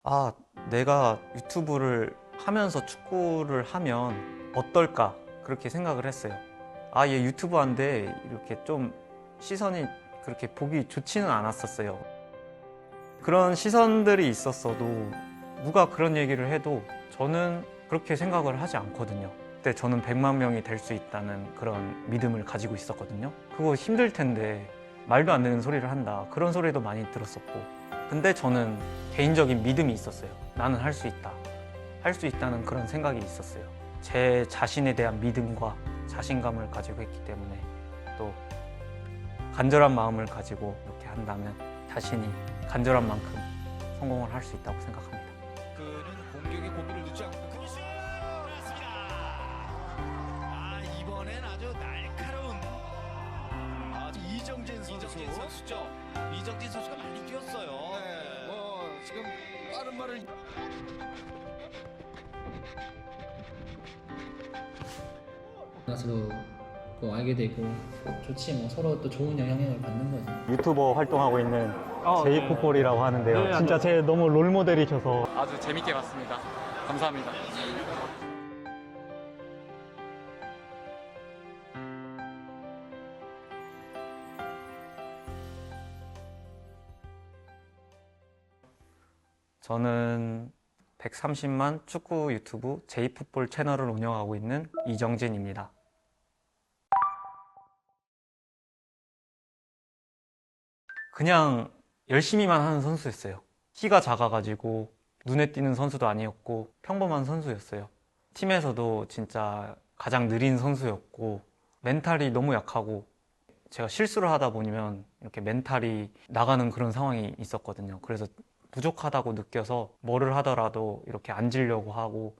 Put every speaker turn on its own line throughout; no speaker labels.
아, 내가 유튜브를 하면서 축구를 하면 어떨까? 그렇게 생각을 했어요. 아, 얘 유튜브 한데 이렇게 좀 시선이 그렇게 보기 좋지는 않았었어요. 그런 시선들이 있었어도 누가 그런 얘기를 해도 저는 그렇게 생각을 하지 않거든요. 그때 저는 100만 명이 될 수 있다는 그런 믿음을 가지고 있었거든요. 그거 힘들 텐데 말도 안 되는 소리를 한다. 그런 소리도 많이 들었었고. 근데 저는 개인적인 믿음이 있었어요. 나는 할 수 있다. 할 수 있다는 그런 생각이 있었어요. 제 자신에 대한 믿음과 자신감을 가지고 있기 때문에 또 간절한 마음을 가지고 이렇게 한다면 자신이 간절한 만큼 성공을 할 수 있다고 생각합니다.
그는 공격의 고비를 늦지 않고 그렇습니다. 이번엔 아주 날카로운 이정진 선수죠. 이정진 선수가 많이 뛰었어요.
네, 지금 빠른 말을
나서도 또 알게 되고 또 좋지 뭐 서로 또 좋은 영향을 받는 거지.
유튜버 활동하고 있는 제이풋볼이라고 하는데요.
네,
진짜 제 너무 롤모델이셔서
아주 재밌게 봤습니다. 감사합니다.
저는 130만 축구 유튜브 제이풋볼 채널을 운영하고 있는 이정진입니다. 그냥 열심히만 하는 선수였어요. 키가 작아가지고 눈에 띄는 선수도 아니었고 평범한 선수였어요. 팀에서도 진짜 가장 느린 선수였고 멘탈이 너무 약하고 제가 실수를 하다 보면 이렇게 멘탈이 나가는 그런 상황이 있었거든요. 그래서 부족하다고 느껴서 뭐를 하더라도 이렇게 앉으려고 하고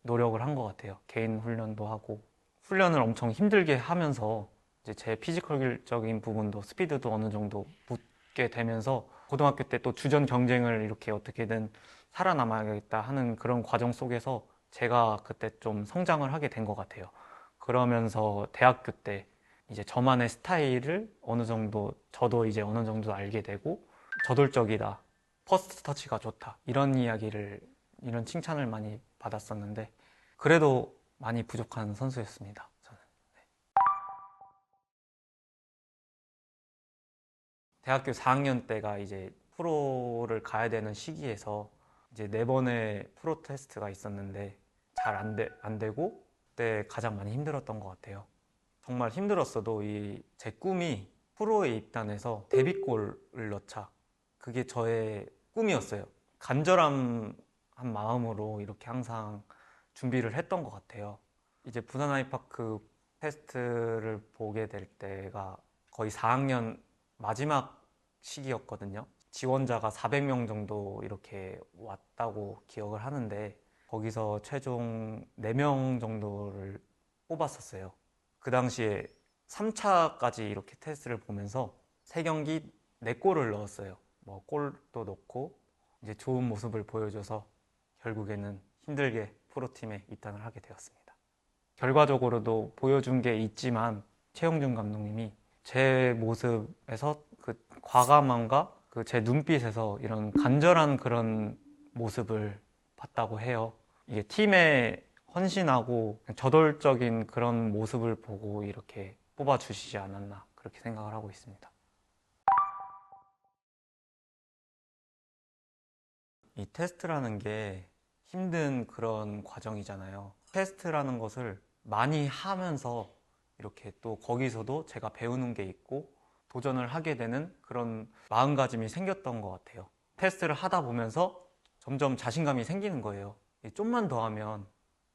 노력을 한 것 같아요. 개인 훈련도 하고 훈련을 엄청 힘들게 하면서 이제 제 피지컬적인 부분도 스피드도 어느 정도 붙게 되면서 고등학교 때 또 주전 경쟁을 이렇게 어떻게든 살아남아야겠다 하는 그런 과정 속에서 제가 그때 좀 성장을 하게 된 것 같아요. 그러면서 대학교 때 이제 저만의 스타일을 어느 정도 저도 이제 어느 정도 알게 되고 저돌적이다, 퍼스트 터치가 좋다 이런 이야기를 이런 칭찬을 많이 받았었는데 그래도 많이 부족한 선수였습니다. 저는. 대학교 4학년 때가 이제 프로를 가야 되는 시기에서 이제 4번의 프로 테스트가 있었는데 잘 안 되고 그때 가장 많이 힘들었던 것 같아요. 정말 힘들었어도 제 꿈이 프로에 입단해서 데뷔골을 넣자. 그게 저의 꿈이었어요. 간절한 마음으로 이렇게 항상 준비를 했던 것 같아요. 이제 부산 아이파크 테스트를 보게 될 때가 거의 4학년 마지막 시기였거든요. 지원자가 400명 정도 이렇게 왔다고 기억을 하는데 거기서 최종 4명 정도를 뽑았었어요. 그 당시에 3차까지 이렇게 테스트를 보면서 3경기 4골을 넣었어요. 뭐 골도 넣고 이제 좋은 모습을 보여줘서 결국에는 힘들게 프로팀에 입단을 하게 되었습니다. 결과적으로도 보여준 게 있지만 최영준 감독님이 제 모습에서 그 과감함과 그 제 눈빛에서 이런 간절한 그런 모습을 봤다고 해요. 이게 팀에 헌신하고 저돌적인 그런 모습을 보고 이렇게 뽑아주시지 않았나 그렇게 생각을 하고 있습니다. 이 테스트라는 게 힘든 그런 과정이잖아요. 테스트라는 것을 많이 하면서 이렇게 또 거기서도 제가 배우는 게 있고 도전을 하게 되는 그런 마음가짐이 생겼던 것 같아요. 테스트를 하다 보면서 점점 자신감이 생기는 거예요. 좀만 더 하면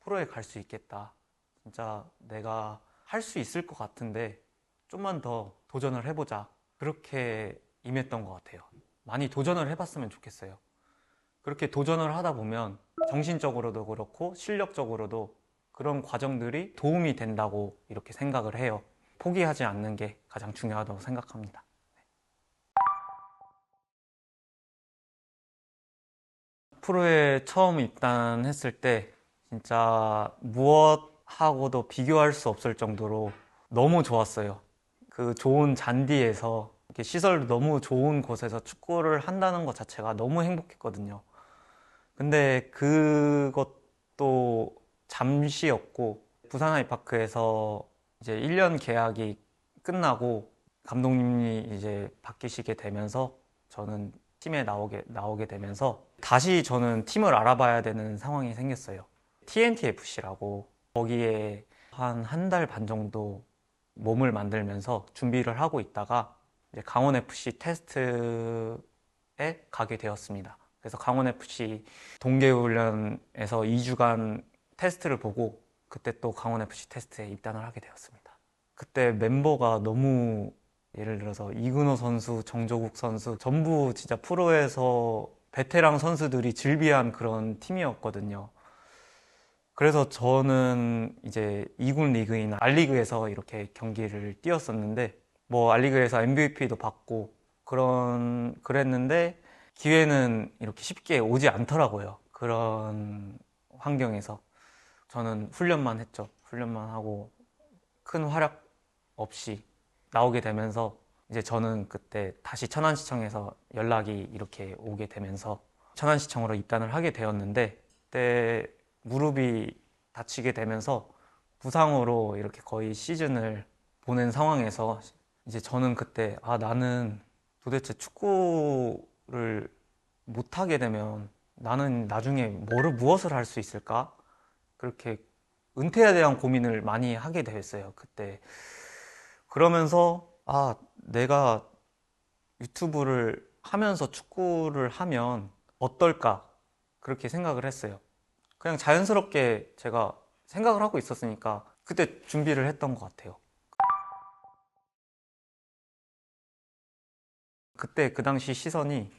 프로에 갈 수 있겠다. 진짜 내가 할 수 있을 것 같은데 좀만 더 도전을 해보자. 그렇게 임했던 것 같아요. 많이 도전을 해봤으면 좋겠어요. 그렇게 도전을 하다 보면 정신적으로도 그렇고 실력적으로도 그런 과정들이 도움이 된다고 이렇게 생각을 해요. 포기하지 않는 게 가장 중요하다고 생각합니다. 프로에 처음 입단했을 때 진짜 무엇하고도 비교할 수 없을 정도로 너무 좋았어요. 그 좋은 잔디에서 이렇게 시설도 너무 좋은 곳에서 축구를 한다는 것 자체가 너무 행복했거든요. 근데 그것도 잠시였고 부산 아이파크에서 이제 1년 계약이 끝나고 감독님이 이제 바뀌시게 되면서 저는 팀에 나오게 되면서 다시 저는 팀을 알아봐야 되는 상황이 생겼어요. TNTFC라고 거기에 한 달 반 정도 몸을 만들면서 준비를 하고 있다가 이제 강원FC 테스트에 가게 되었습니다. 그래서 강원FC 동계훈련에서 2주간 테스트를 보고 그때 또 강원FC 테스트에 입단을 하게 되었습니다. 그때 멤버가 너무 예를 들어서 이근호 선수, 정조국 선수 전부 진짜 프로에서 베테랑 선수들이 즐비한 그런 팀이었거든요. 그래서 저는 이제 2군 리그이나 알리그에서 이렇게 경기를 뛰었었는데 뭐 알리그에서 MVP도 받고 그랬는데 기회는 이렇게 쉽게 오지 않더라고요. 그런 환경에서 저는 훈련만 했죠. 훈련만 하고 큰 활약 없이 나오게 되면서 이제 저는 그때 다시 천안시청에서 연락이 이렇게 오게 되면서 천안시청으로 입단을 하게 되었는데 그때 무릎이 다치게 되면서 부상으로 이렇게 거의 시즌을 보낸 상황에서 이제 저는 그때 나는 도대체 축구를 못하게 되면 나는 나중에 무엇을 할 수 있을까? 그렇게 은퇴에 대한 고민을 많이 하게 되었어요, 그때. 그러면서 내가 유튜브를 하면서 축구를 하면 어떨까? 그렇게 생각을 했어요. 그냥 자연스럽게 제가 생각을 하고 있었으니까 그때 준비를 했던 것 같아요. 그때 그 당시 시선이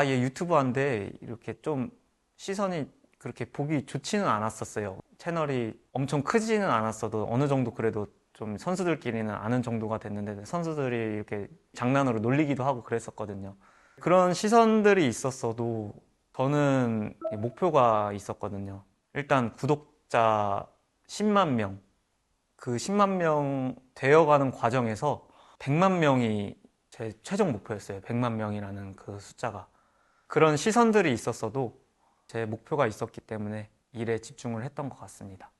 얘 유튜브 한데 이렇게 좀 시선이 그렇게 보기 좋지는 않았었어요. 채널이 엄청 크지는 않았어도 어느 정도 그래도 좀 선수들끼리는 아는 정도가 됐는데 선수들이 이렇게 장난으로 놀리기도 하고 그랬었거든요. 그런 시선들이 있었어도 저는 목표가 있었거든요. 일단 구독자 10만 명, 그 10만 명 되어가는 과정에서 100만 명이 제 최종 목표였어요. 100만 명이라는 그 숫자가. 그런 시선들이 있었어도 제 목표가 있었기 때문에 일에 집중을 했던 것 같습니다.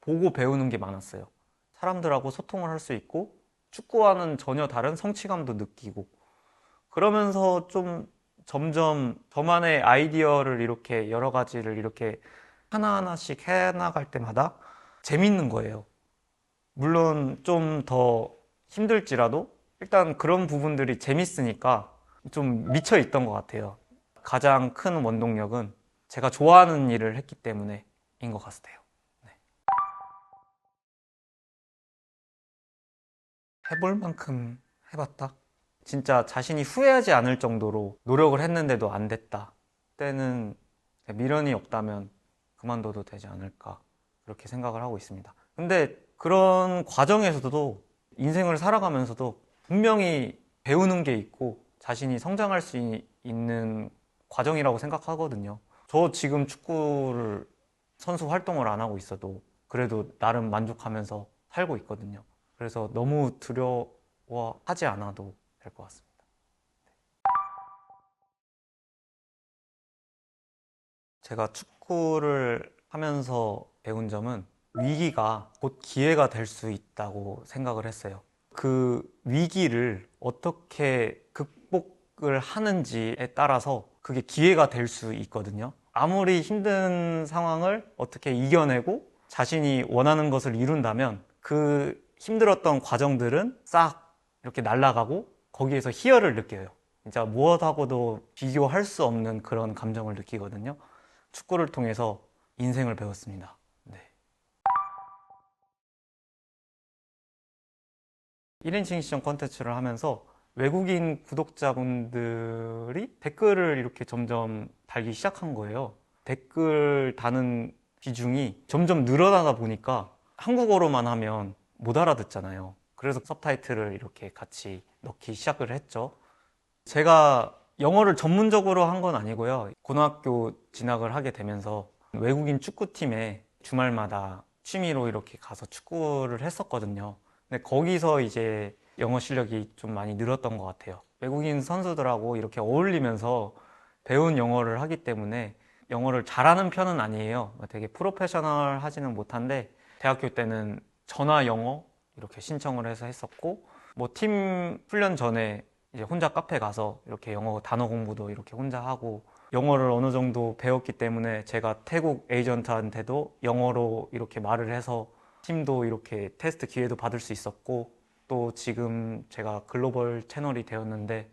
보고 배우는 게 많았어요. 사람들하고 소통을 할 수 있고 축구와는 전혀 다른 성취감도 느끼고 그러면서 좀 점점 저만의 아이디어를 이렇게 여러 가지를 이렇게 하나하나씩 해나갈 때마다 재밌는 거예요. 물론 좀 더 힘들지라도 일단 그런 부분들이 재밌으니까 좀 미쳐 있던 것 같아요. 가장 큰 원동력은 제가 좋아하는 일을 했기 때문에인 것 같아요. 네. 해볼 만큼 해봤다? 진짜 자신이 후회하지 않을 정도로 노력을 했는데도 안 됐다. 그때는 미련이 없다면 그만둬도 되지 않을까 그렇게 생각을 하고 있습니다. 근데 그런 과정에서도 인생을 살아가면서도 분명히 배우는 게 있고 자신이 성장할 수 있는 과정이라고 생각하거든요. 저 지금 축구를 선수 활동을 안 하고 있어도 그래도 나름 만족하면서 살고 있거든요. 그래서 너무 두려워하지 않아도 될 것 같습니다. 제가 축구를 하면서 배운 점은 위기가 곧 기회가 될 수 있다고 생각을 했어요. 그 위기를 어떻게 극복을 하는지에 따라서 그게 기회가 될 수 있거든요. 아무리 힘든 상황을 어떻게 이겨내고 자신이 원하는 것을 이룬다면 그 힘들었던 과정들은 싹 이렇게 날아가고 거기에서 희열을 느껴요. 진짜 무엇하고도 비교할 수 없는 그런 감정을 느끼거든요. 축구를 통해서 인생을 배웠습니다. 네. 1인칭 시청 콘텐츠를 하면서 외국인 구독자분들이 댓글을 이렇게 점점 달기 시작한 거예요. 댓글 다는 비중이 점점 늘어나다 보니까 한국어로만 하면 못 알아듣잖아요. 그래서 서브타이틀을 이렇게 같이 넣기 시작을 했죠. 제가 영어를 전문적으로 한 건 아니고요. 고등학교 진학을 하게 되면서 외국인 축구팀에 주말마다 취미로 이렇게 가서 축구를 했었거든요. 근데 거기서 이제 영어 실력이 좀 많이 늘었던 것 같아요. 외국인 선수들하고 이렇게 어울리면서 배운 영어를 하기 때문에 영어를 잘하는 편은 아니에요. 되게 프로페셔널 하지는 못한데 대학교 때는 전화 영어 이렇게 신청을 해서 했었고 뭐 팀 훈련 전에 이제 혼자 카페 가서 이렇게 영어 단어 공부도 이렇게 혼자 하고 영어를 어느 정도 배웠기 때문에 제가 태국 에이전트한테도 영어로 이렇게 말을 해서 팀도 이렇게 테스트 기회도 받을 수 있었고 또 지금 제가 글로벌 채널이 되었는데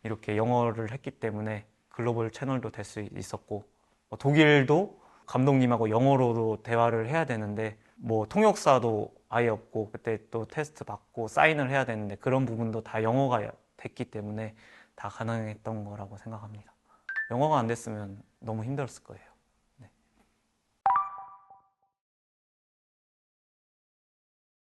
이렇게 영어를 했기 때문에 글로벌 채널도 될 수 있었고 독일도 감독님하고 영어로도 대화를 해야 되는데 뭐 통역사도 아예 없고 그때 또 테스트 받고 사인을 해야 되는데 그런 부분도 다 영어가 됐기 때문에 다 가능했던 거라고 생각합니다. 영어가 안 됐으면 너무 힘들었을 거예요. 네.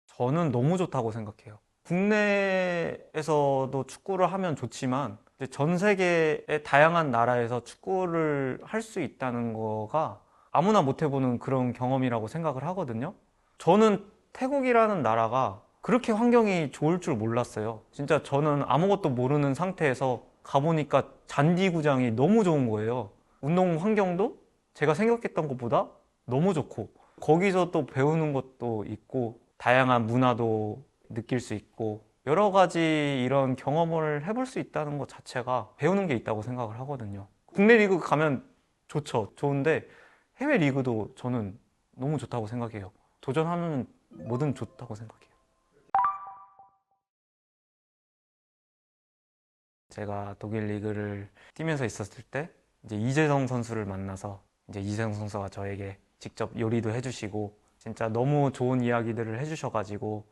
저는 너무 좋다고 생각해요. 국내에서도 축구를 하면 좋지만 이제 전 세계의 다양한 나라에서 축구를 할 수 있다는 거가 아무나 못 해보는 그런 경험이라고 생각을 하거든요. 저는 태국이라는 나라가 그렇게 환경이 좋을 줄 몰랐어요. 진짜 저는 아무것도 모르는 상태에서 가보니까 잔디구장이 너무 좋은 거예요. 운동 환경도 제가 생각했던 것보다 너무 좋고 거기서 또 배우는 것도 있고 다양한 문화도 느낄 수 있고 여러 가지 이런 경험을 해볼 수 있다는 것 자체가 배우는 게 있다고 생각을 하거든요. 국내 리그 가면 좋죠. 좋은데 해외 리그도 저는 너무 좋다고 생각해요. 도전하면 뭐든 좋다고 생각해요. 제가 독일 리그를 뛰면서 있었을 때 이제 이재성 선수를 만나서 이제 이재성 선수가 저에게 직접 요리도 해주시고 진짜 너무 좋은 이야기들을 해주셔가지고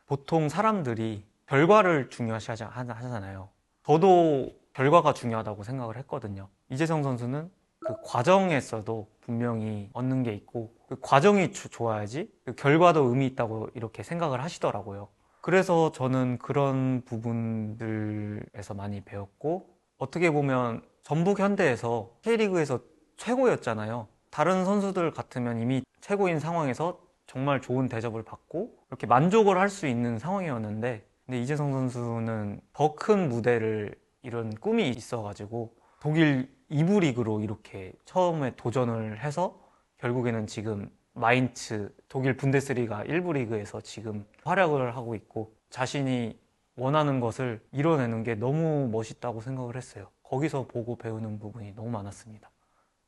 보통 사람들이 결과를 중요시 하잖아요. 저도 결과가 중요하다고 생각을 했거든요. 이재성 선수는 그 과정에서도 분명히 얻는 게 있고 그 과정이 좋아야지 그 결과도 의미 있다고 이렇게 생각을 하시더라고요. 그래서 저는 그런 부분들에서 많이 배웠고 어떻게 보면 전북 현대에서 K리그에서 최고였잖아요. 다른 선수들 같으면 이미 최고인 상황에서 정말 좋은 대접을 받고 이렇게 만족을 할 수 있는 상황이었는데 근데 이재성 선수는 더 큰 무대를 이런 꿈이 있어가지고 독일 2부 리그로 이렇게 처음에 도전을 해서 결국에는 지금 마인츠 독일 분데스리가 1부 리그에서 지금 활약을 하고 있고 자신이 원하는 것을 이뤄내는 게 너무 멋있다고 생각을 했어요. 거기서 보고 배우는 부분이 너무 많았습니다.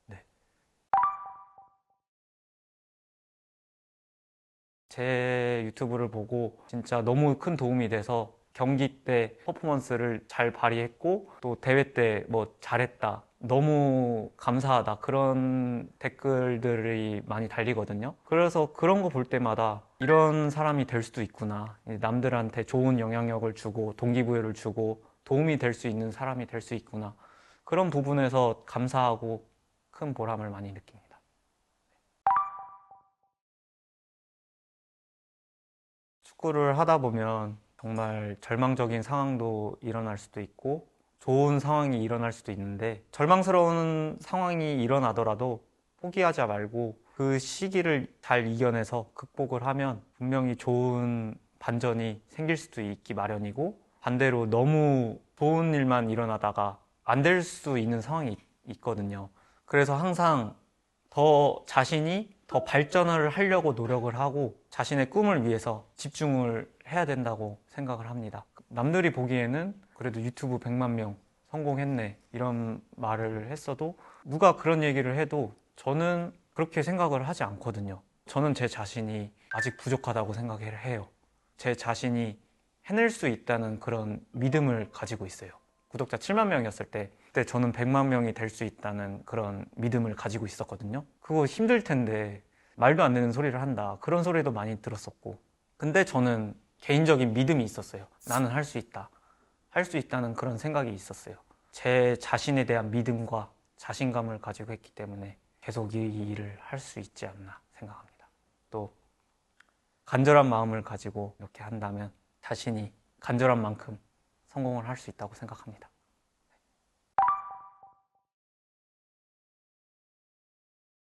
네. 제 유튜브를 보고 진짜 너무 큰 도움이 돼서 경기 때 퍼포먼스를 잘 발휘했고 또 대회 때 뭐 잘했다 너무 감사하다 그런 댓글들이 많이 달리거든요. 그래서 그런 거 볼 때마다 이런 사람이 될 수도 있구나, 남들한테 좋은 영향력을 주고 동기부여를 주고 도움이 될 수 있는 사람이 될 수 있구나, 그런 부분에서 감사하고 큰 보람을 많이 느낍니다. 축구를 하다 보면 정말 절망적인 상황도 일어날 수도 있고 좋은 상황이 일어날 수도 있는데 절망스러운 상황이 일어나더라도 포기하지 말고 그 시기를 잘 이겨내서 극복을 하면 분명히 좋은 반전이 생길 수도 있기 마련이고 반대로 너무 좋은 일만 일어나다가 안 될 수 있는 상황이 있거든요. 그래서 항상 더 자신이 더 발전을 하려고 노력을 하고 자신의 꿈을 위해서 집중을 해야 된다고 생각을 합니다. 남들이 보기에는 그래도 유튜브 100만 명 성공했네 이런 말을 했어도 누가 그런 얘기를 해도 저는 그렇게 생각을 하지 않거든요. 저는 제 자신이 아직 부족하다고 생각을 해요. 제 자신이 해낼 수 있다는 그런 믿음을 가지고 있어요. 구독자 7만 명이었을 때 그때 저는 100만 명이 될 수 있다는 그런 믿음을 가지고 있었거든요. 그거 힘들 텐데 말도 안 되는 소리를 한다 그런 소리도 많이 들었었고 근데 저는 개인적인 믿음이 있었어요. 나는 할 수 있다. 할 수 있다는 그런 생각이 있었어요. 제 자신에 대한 믿음과 자신감을 가지고 했기 때문에 계속 이 일을 할 수 있지 않나 생각합니다. 또 간절한 마음을 가지고 이렇게 한다면 자신이 간절한 만큼 성공을 할 수 있다고 생각합니다.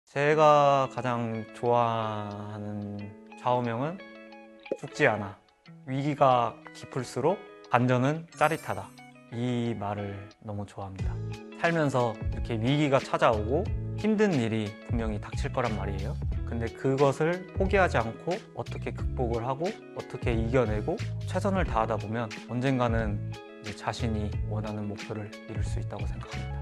제가 가장 좋아하는 좌우명은 죽지 않아. 위기가 깊을수록 반전은 짜릿하다. 이 말을 너무 좋아합니다. 살면서 이렇게 위기가 찾아오고 힘든 일이 분명히 닥칠 거란 말이에요. 근데 그것을 포기하지 않고 어떻게 극복을 하고 어떻게 이겨내고 최선을 다하다 보면 언젠가는 이제 자신이 원하는 목표를 이룰 수 있다고 생각합니다.